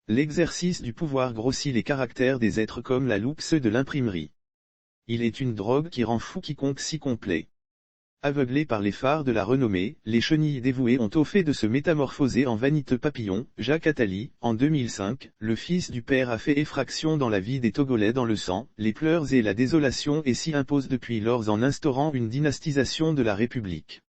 L'exercice du pouvoir grossit les caractères des êtres comme la loupe ceux de l'imprimerie. Il est une drogue qui rend fou quiconque s'y complaît. Aveuglés par les phares de la renommée, les chenilles dévouées ont au fait de se métamorphoser en vaniteux papillons. Jacques Attali, en 2005, le fils du père a fait effraction dans la vie des Togolais dans le sang, les pleurs et la désolation et s'y impose depuis lors en instaurant une dynastisation de la République.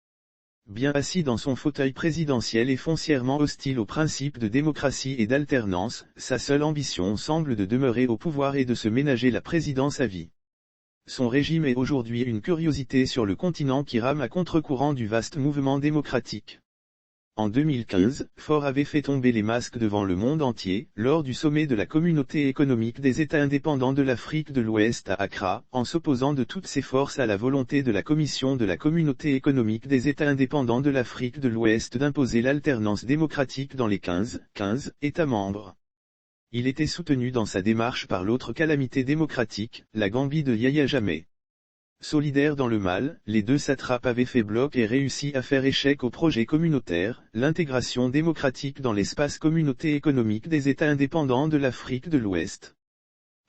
Bien assis dans son fauteuil présidentiel et foncièrement hostile aux principes de démocratie et d'alternance, sa seule ambition semble de demeurer au pouvoir et de se ménager la présidence à vie. Son régime est aujourd'hui une curiosité sur le continent qui rame à contre-courant du vaste mouvement démocratique. En 2015, Faure avait fait tomber les masques devant le monde entier, lors du sommet de la Communauté économique des États indépendants de l'Afrique de l'Ouest à Accra, en s'opposant de toutes ses forces à la volonté de la Commission de la Communauté économique des États indépendants de l'Afrique de l'Ouest d'imposer l'alternance démocratique dans les 15 États membres. Il était soutenu dans sa démarche par l'autre calamité démocratique, la Gambie de Yahya Jammeh. Solidaires dans le mal, les deux satrapes avaient fait bloc et réussi à faire échec au projet communautaire, l'intégration démocratique dans l'espace communauté économique des États indépendants de l'Afrique de l'Ouest.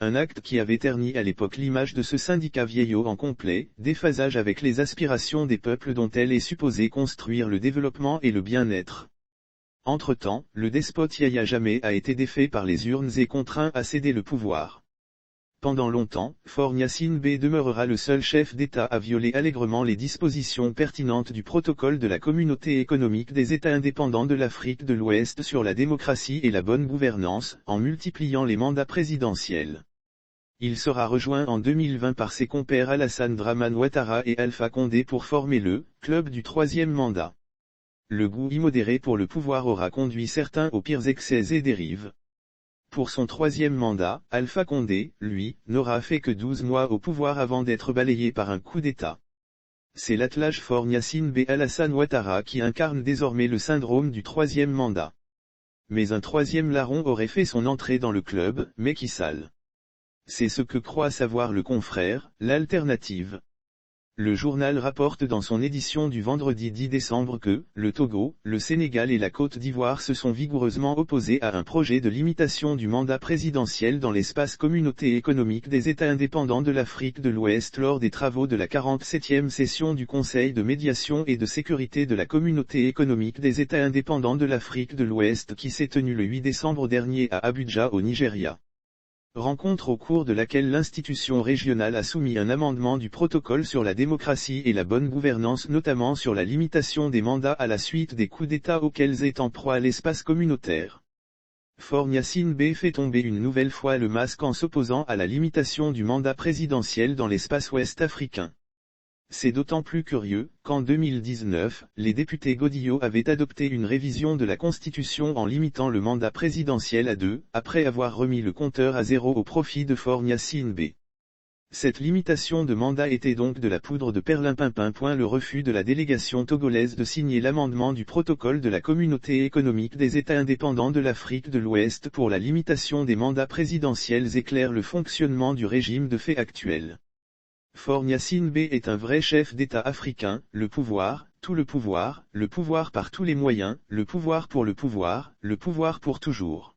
Un acte qui avait terni à l'époque l'image de ce syndicat vieillot en complet déphasage avec les aspirations des peuples dont elle est supposée construire le développement et le bien-être. Entre-temps, le despote Yahya Jammeh a été défait par les urnes et contraint à céder le pouvoir. Pendant longtemps, Faure Gnassingbé demeurera le seul chef d'État à violer allègrement les dispositions pertinentes du protocole de la Communauté économique des États indépendants de l'Afrique de l'Ouest sur la démocratie et la bonne gouvernance, en multipliant les mandats présidentiels. Il sera rejoint en 2020 par ses compères Alassane Dramane Ouattara et Alpha Condé pour former le « club du troisième mandat ». Le goût immodéré pour le pouvoir aura conduit certains aux pires excès et dérives. Pour son troisième mandat, Alpha Condé, lui, n'aura fait que 12 mois au pouvoir avant d'être balayé par un coup d'État. C'est l'attelage Faure Gnassingbé Alassane Ouattara qui incarne désormais le syndrome du troisième mandat. Mais un troisième larron aurait fait son entrée dans le club, Macky Sall. C'est ce que croit savoir le confrère, l'Alternative. Le journal rapporte dans son édition du vendredi 10 décembre que, le Togo, le Sénégal et la Côte d'Ivoire se sont vigoureusement opposés à un projet de limitation du mandat présidentiel dans l'espace communauté économique des États indépendants de l'Afrique de l'Ouest lors des travaux de la 47e session du Conseil de médiation et de sécurité de la Communauté économique des États indépendants de l'Afrique de l'Ouest qui s'est tenue le 8 décembre dernier à Abuja au Nigeria. Rencontre au cours de laquelle l'institution régionale a soumis un amendement du protocole sur la démocratie et la bonne gouvernance notamment sur la limitation des mandats à la suite des coups d'État auxquels est en proie l'espace communautaire. Faure Gnassingbé fait tomber une nouvelle fois le masque en s'opposant à la limitation du mandat présidentiel dans l'espace ouest africain. C'est d'autant plus curieux, qu'en 2019, les députés Godillot avaient adopté une révision de la Constitution en limitant le mandat présidentiel à 2, après avoir remis le compteur à 0 au profit de Faure Gnassingbé. Cette limitation de mandat était donc de la poudre de perlimpinpin. Le refus de la délégation togolaise de signer l'amendement du protocole de la Communauté économique des États indépendants de l'Afrique de l'Ouest pour la limitation des mandats présidentiels éclaire le fonctionnement du régime de fait actuel. Faure Gnassingbé est un vrai chef d'État africain, le pouvoir, tout le pouvoir par tous les moyens, le pouvoir pour toujours.